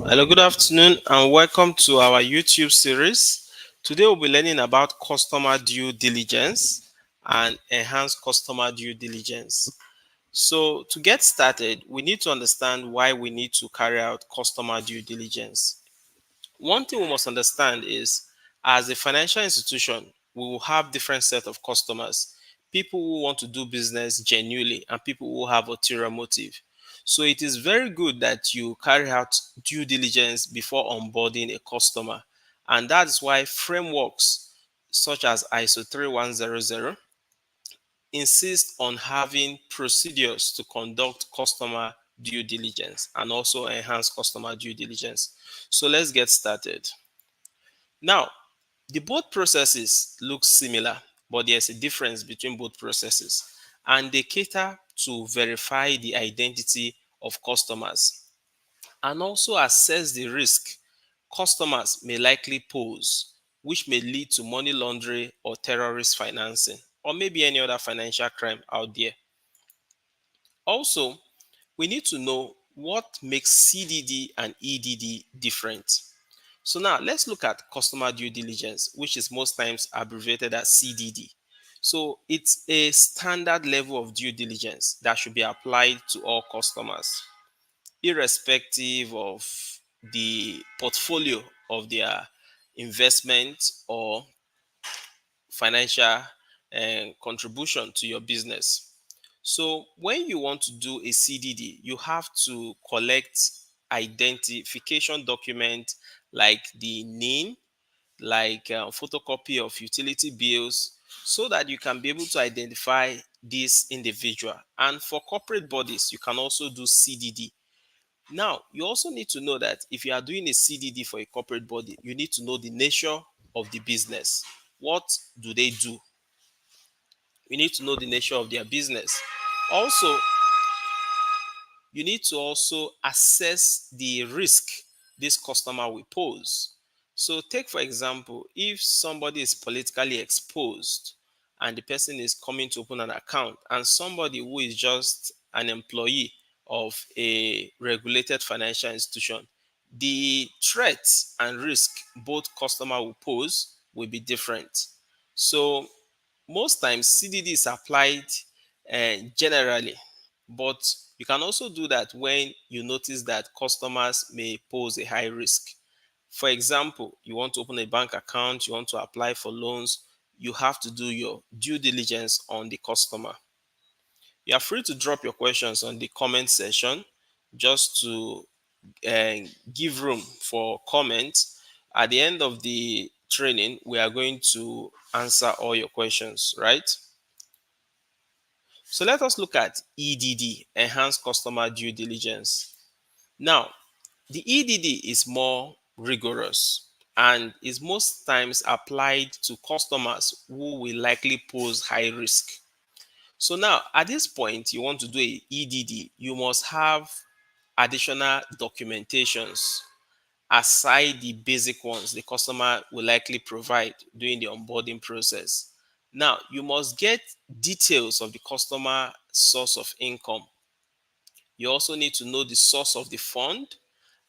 Hello, good afternoon, and welcome to our YouTube series. Today, we'll be learning about customer due diligence and enhanced customer due diligence. So, to get started, we need to understand why we need to carry out customer due diligence. One thing we must understand is, as a financial institution, we will have different set of customers, people who want to do business genuinely and people who have ulterior motive. So it is very good that you carry out due diligence before onboarding a customer. And that's why frameworks such as ISO 3100 insist on having procedures to conduct customer due diligence and also enhance customer due diligence. So let's get started. Now, the both processes look similar, but there's a difference between both processes, and they cater to verify the identity of customers and also assess the risk customers may likely pose, which may lead to money laundering or terrorist financing, or maybe any other financial crime out there. Also, we need to know what makes CDD and EDD different. So now let's look at customer due diligence, which is most times abbreviated as CDD. So it's a standard level of due diligence that should be applied to all customers, irrespective of the portfolio of their investment or financial contribution to your business. So when you want to do a CDD, you have to collect identification document like the name, like photocopy of utility bills, so that you can be able to identify this individual. And for corporate bodies, you can also do CDD. Now, you also need to know that if you are doing a CDD for a corporate body, you need to know the nature of the business. What do they do? You need to know the nature of their business. Also, you need to also assess the risk this customer will pose. So take for example, if somebody is politically exposed and the person is coming to open an account and somebody who is just an employee of a regulated financial institution, the threats and risk both customer will pose will be different. So most times CDD is applied generally, but you can also do that when you notice that customers may pose a high risk. For example, you want to open a bank account, you want to apply for loans, you have to do your due diligence on the customer. You are free to drop your questions on the comment section just to give room for comments. At the end of the training, we are going to answer all your questions, right? So let us look at EDD, Enhanced Customer Due Diligence. Now, the EDD is more rigorous and is most times applied to customers who will likely pose high risk. So now, at this point, you want to do a EDD, you must have additional documentations aside the basic ones the customer will likely provide during the onboarding process. Now, you must get details of the customer source of income. You also need to know the source of the fund,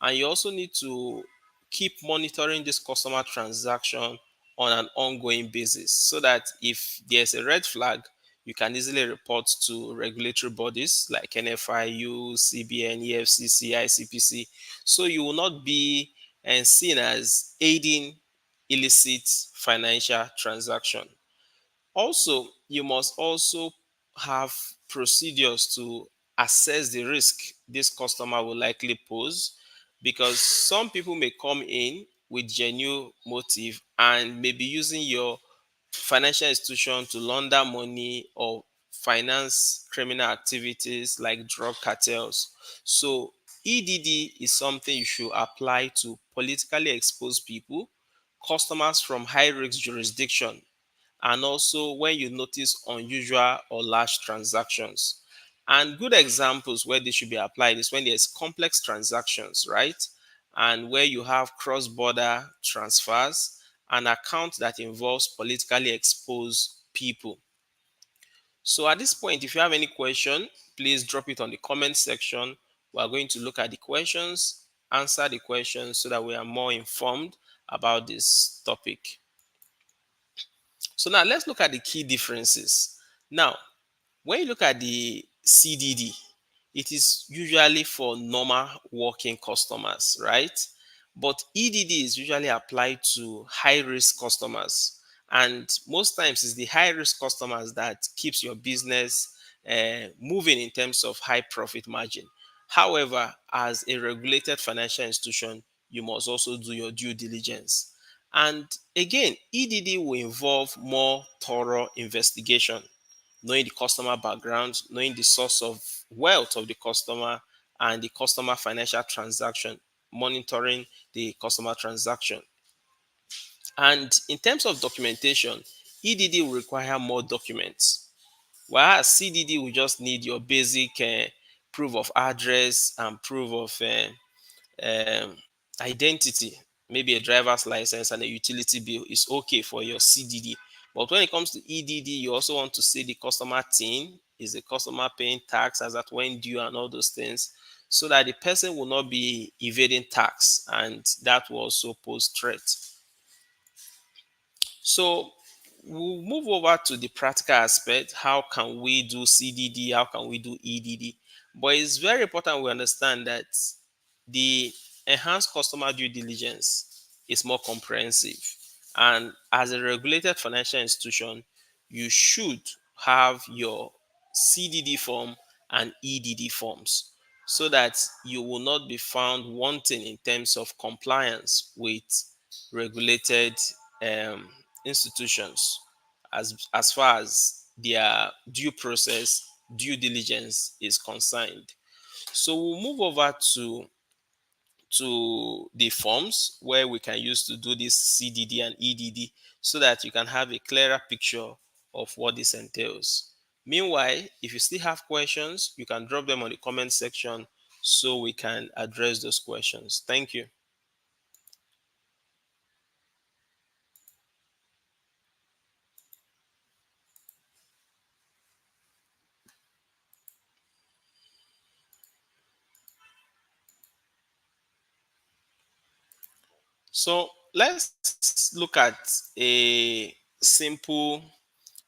and you also need to keep monitoring this customer transaction on an ongoing basis so that if there's a red flag, you can easily report to regulatory bodies like NFIU, CBN, EFCC, ICPC. So you will not be seen as aiding illicit financial transaction. Also, you must also have procedures to assess the risk this customer will likely pose, because some people may come in with genuine motive and may be using your financial institution to launder money or finance criminal activities like drug cartels. So EDD is something you should apply to politically exposed people, customers from high risk jurisdiction, and also when you notice unusual or large transactions. And good examples where this should be applied is when there's complex transactions, right? And where you have cross-border transfers, an account that involves politically exposed people. So at this point, if you have any question, please drop it on the comment section. We are going to look at the questions answer the questions so that we are more informed about this topic. So now let's look at the key differences. Now, when you look at the CDD, it is usually for normal working customers, right? But EDD is usually applied to high risk customers. And most times it's the high risk customers that keeps your business moving in terms of high profit margin. However, as a regulated financial institution, you must also do your due diligence. And again, EDD will involve more thorough investigation, knowing the customer background, knowing the source of wealth of the customer and the customer financial transaction, monitoring the customer transaction. And in terms of documentation, EDD will require more documents, whereas CDD will just need your basic proof of address and proof of identity, maybe a driver's license and a utility bill is okay for your CDD. But when it comes to EDD, you also want to see the customer thing. Is the customer paying tax as at when due and all those things, so that the person will not be evading tax and that will also pose threat. So we'll move over to the practical aspect. How can we do CDD? How can we do EDD? But it's very important we understand that the enhanced customer due diligence is more comprehensive. And as a regulated financial institution, you should have your CDD form and EDD forms so that you will not be found wanting in terms of compliance with regulated um, institutions as far as their due process, due diligence is concerned. So we'll move over to the forms where we can use to do this CDD and EDD so that you can have a clearer picture of what this entails. Meanwhile, if you still have questions, you can drop them on the comment section so we can address those questions. Thank you. So let's look at a simple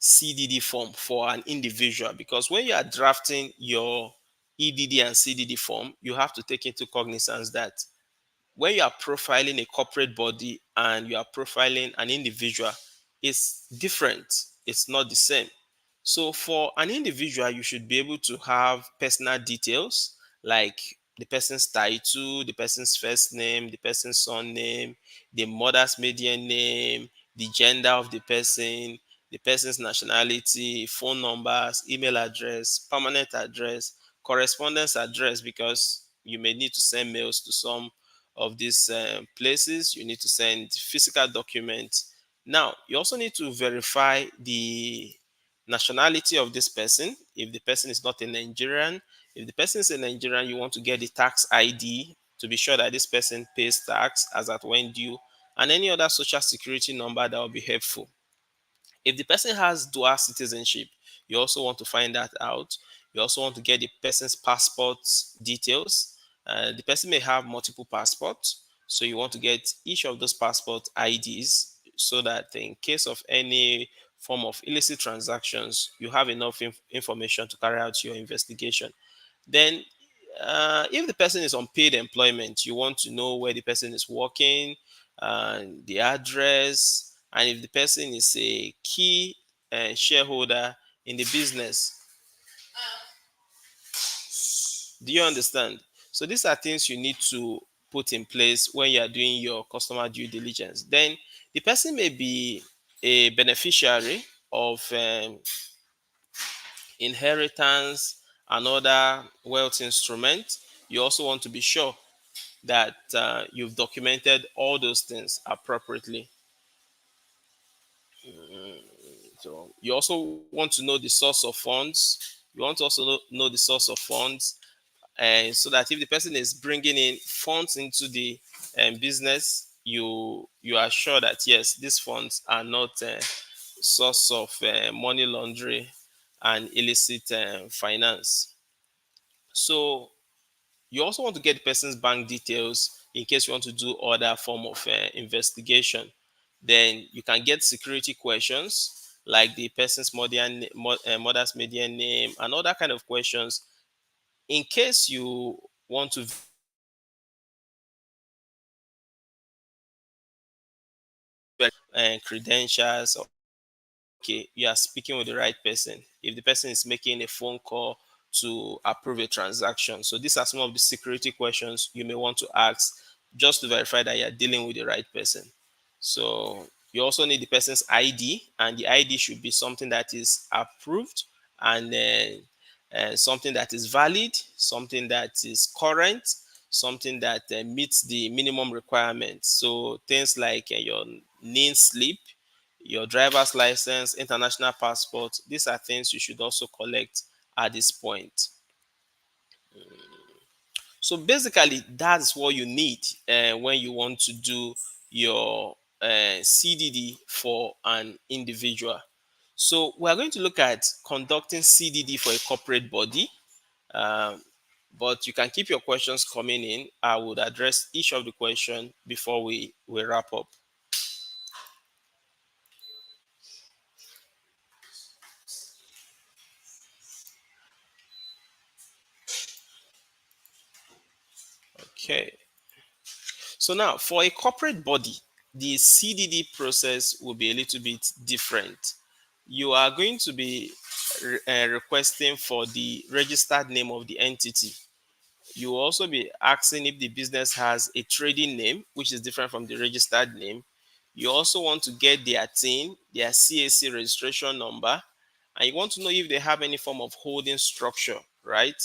CDD form for an individual, because when you are drafting your EDD and CDD form, you have to take into cognizance that when you are profiling a corporate body and you are profiling an individual, it's different. It's not the same. So for an individual, you should be able to have personal details like the person's title, the person's first name, the person's surname, the mother's maiden name, the gender of the person's nationality, phone numbers, email address, permanent address, correspondence address, because you may need to send mails to some of these places. You need to send physical documents. Now, you also need to verify the nationality of this person. If the person is not a Nigerian, if the person is a Nigerian, you want to get the tax ID to be sure that this person pays tax as at when due, and any other social security number that will be helpful. If the person has dual citizenship, you also want to find that out. You also want to get the person's passport details. The person may have multiple passports, so you want to get each of those passport IDs so that in case of any form of illicit transactions, you have enough information to carry out your investigation. Then, if the person is on paid employment, you want to know where the person is working, the address, and if the person is a key shareholder in the business. Do you understand? So these are things you need to put in place when you are doing your customer due diligence. Then the person may be a beneficiary of inheritance and other wealth instruments. You also want to be sure that you've documented all those things appropriately. So you also want to know the source of funds. You want to also know the source of funds, and so that if the person is bringing in funds into the business, you are sure that yes, these funds are not source of money laundering and illicit finance. So You also want to get the person's bank details in case you want to do other form of investigation. Then you can get security questions like the person's mother's maiden name and other kind of questions in case you want to credentials. Okay, you are speaking with the right person. If the person is making a phone call to approve a transaction. So these are some of the security questions you may want to ask just to verify that you are dealing with the right person. So you also need the person's ID, and the ID should be something that is approved and something that is valid, something that is current, something that meets the minimum requirements. So things like your name slip, your driver's license, international passport. These are things you should also collect at this point. So basically, that's what you need when you want to do your CDD for an individual. So we are going to look at conducting CDD for a corporate body. Um, but you can keep your questions coming in. I would address each of the question before we wrap up. Okay. So now, for a corporate body, the CDD process will be a little bit different. You are going to be requesting for the registered name of the entity. You will also be asking if the business has a trading name, which is different from the registered name. You also want to get their TIN, their CAC registration number, and you want to know if they have any form of holding structure, right?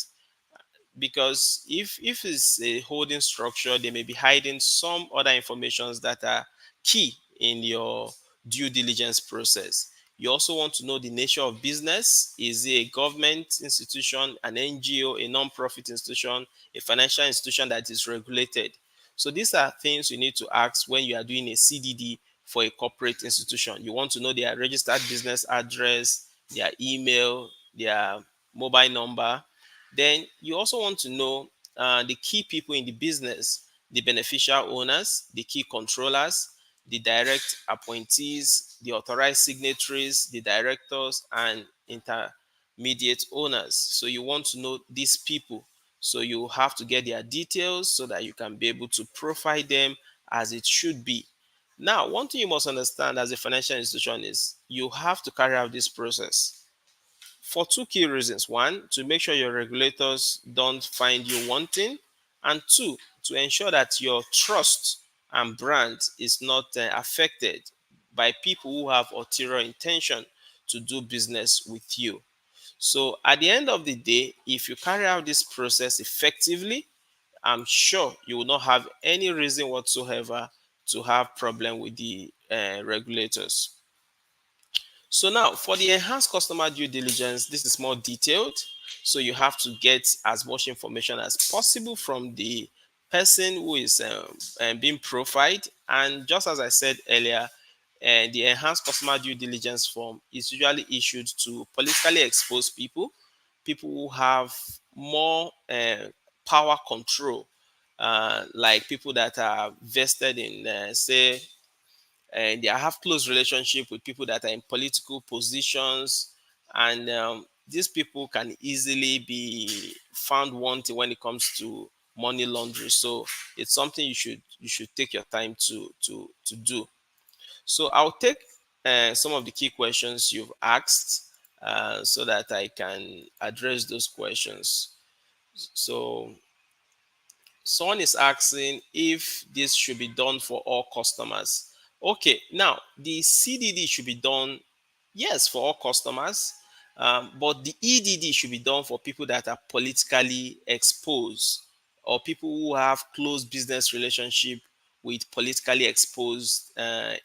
Because if it's a holding structure, they may be hiding some other informations that are key in your due diligence process. You also want to know the nature of business. Is it a government institution, an NGO, a non-profit institution, a financial institution that is regulated? So these are things you need to ask when you are doing a CDD for a corporate institution. You want to know their registered business address, their email, their mobile number. Then you also want to know the key people in the business, the beneficial owners, the key controllers, the direct appointees, the authorized signatories, the directors, and intermediate owners. So you want to know these people. So you have to get their details so that you can be able to profile them as it should be. Now, one thing you must understand as a financial institution is you have to carry out this process for two key reasons. One, to make sure your regulators don't find you wanting, and two, to ensure that your trust and brand is not affected by people who have ulterior intention to do business with you. So at the end of the day, if you carry out this process effectively, I'm sure you will not have any reason whatsoever to have problem with the regulators. So now for the enhanced customer due diligence, this is more detailed. So you have to get as much information as possible from the person who is being profiled. And just as I said earlier, the enhanced customer due diligence form is usually issued to politically exposed people, people who have more power control, like people that are vested in, say, and they have close relationship with people that are in political positions, and these people can easily be found wanting when it comes to money laundering. So it's something you should take your time to do. So I'll take some of the key questions you've asked so that I can address those questions. So someone is asking if this should be done for all customers. Okay, now the CDD should be done, yes, for all customers, but the EDD should be done for people that are politically exposed or people who have close business relationship with politically exposed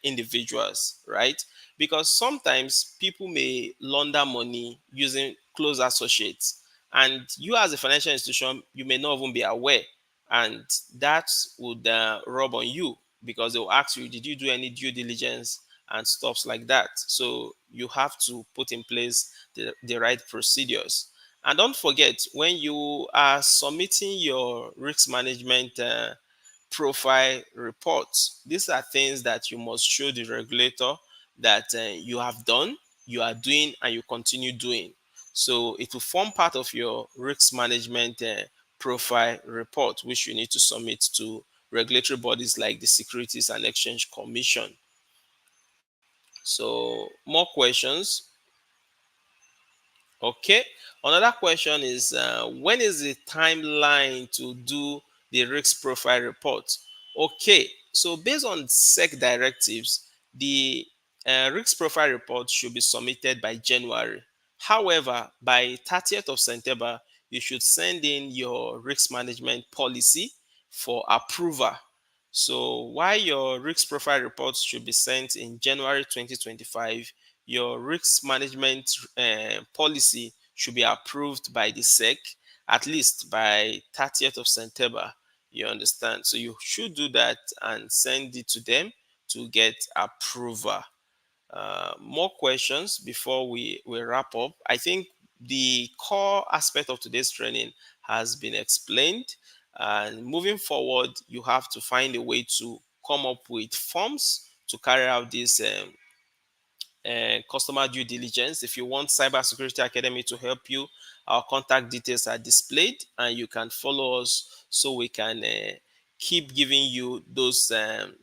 individuals, right? Because sometimes people may launder money using close associates, and you as a financial institution, you may not even be aware, and that would rub on you because they'll ask you, did you do any due diligence and stuffs like that? So you have to put in place the right procedures. And don't forget, when you are submitting your risk management profile reports, these are things that you must show the regulator that you have done, you are doing, and you continue doing. So it will form part of your risk management profile report, which you need to submit to regulatory bodies like the Securities and Exchange Commission. So, more questions? Okay. Another question is when is the timeline to do the risk profile report? Okay. So based on SEC directives, the risk profile report should be submitted by January. However, by 30th of September, you should send in your risk management policy for approval. So while your risk profile reports should be sent in January 2025, your risk management policy should be approved by the SEC at least by 30th of September. You understand? So you should do that and send it to them to get approval. More questions before we wrap up. I think the core aspect of today's training has been explained. And moving forward, you have to find a way to come up with forms to carry out this customer due diligence. If you want Cybersecurity Academy to help you, our contact details are displayed and you can follow us so we can keep giving you those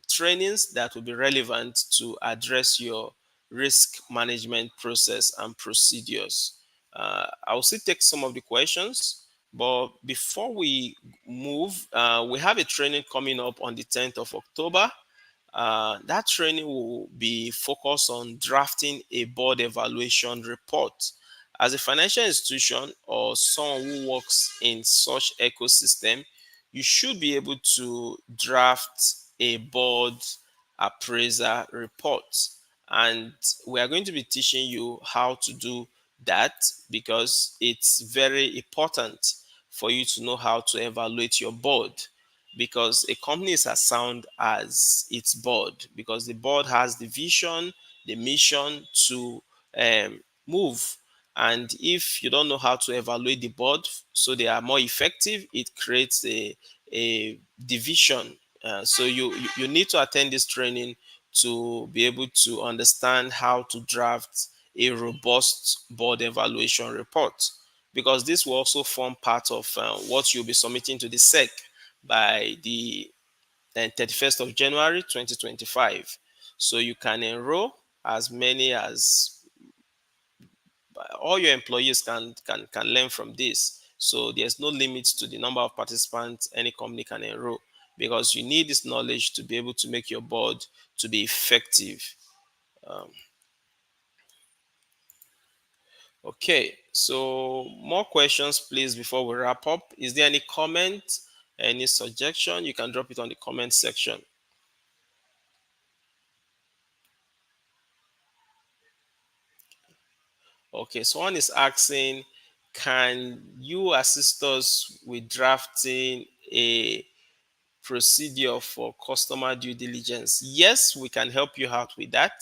trainings that will be relevant to address your risk management process and procedures. I will still take some of the questions, but before we move, we have a training coming up on the 10th of October. That training will be focused on drafting a board evaluation report. As a financial institution or someone who works in such ecosystem, you should be able to draft a board appraiser report. And we are going to be teaching you how to do that because it's very important for you to know how to evaluate your board, because a company is as sound as its board, because the board has the vision, the mission to move. And if you don't know how to evaluate the board so they are more effective, it creates a division. So you need to attend this training to be able to understand how to draft a robust board evaluation report, because this will also form part of what you'll be submitting to the SEC by the 31st of January 2025. So you can enroll as many as all your employees can learn from this. So there's no limit to the number of participants any company can enroll, because you need this knowledge to be able to make your board to be effective. Um, okay, so more questions, please, before we wrap up. Is there any comment, any suggestion? You can drop it on the comment section. Okay, someone is asking, can you assist us with drafting a procedure for customer due diligence? Yes, we can help you out with that.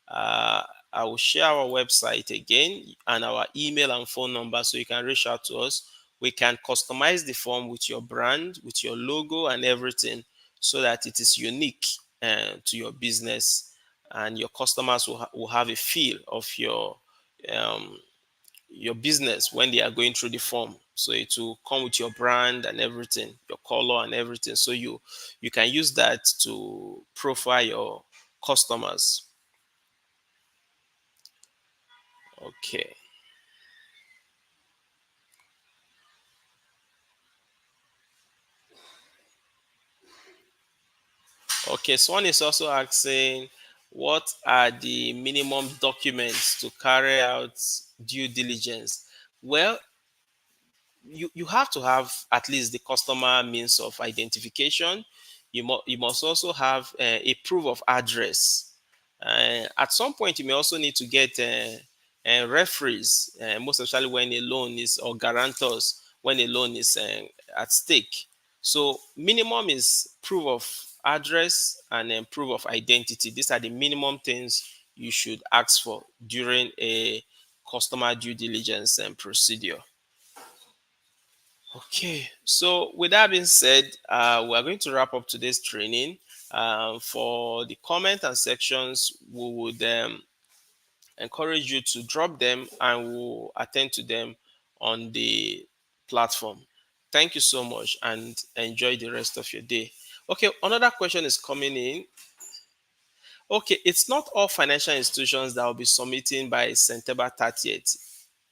Uh, I will share our website again and our email and phone number so you can reach out to us. We can customize the form with your brand, with your logo, and everything so that it is unique to your business, and your customers will have a feel of um, your business when they are going through the form. So it will come with your brand and everything, your color and everything. So you can use that to profile your customers. Okay. Okay. Someone is also asking, what are the minimum documents to carry out due diligence? Well, you have to have at least the customer means of identification. You must also have a proof of address. At some point, you may also need to get referees, most especially when a loan is, or guarantors when a loan is at stake. So minimum is proof of address and then proof of identity. These are the minimum things you should ask for during a customer due diligence procedure. Okay, so with that being said, we are going to wrap up today's training. For the comment and sections, we would encourage you to drop them and we'll attend to them on the platform. Thank you so much and enjoy the rest of your day. Okay, another question is coming in. Okay, it's not all financial institutions that will be submitting by September 30th.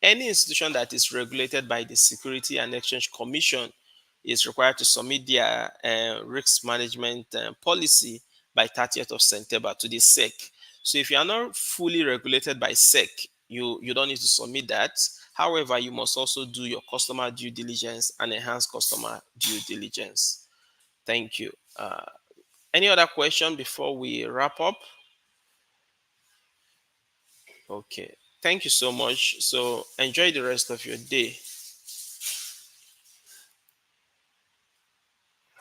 Any institution that is regulated by the Security and Exchange Commission is required to submit their risk management policy by 30th of September to the SEC. So if you are not fully regulated by SEC, you don't need to submit that. However, you must also do your customer due diligence and enhanced customer due diligence. Thank you. Any other question before we wrap up? Okay. Thank you so much. So enjoy the rest of your day.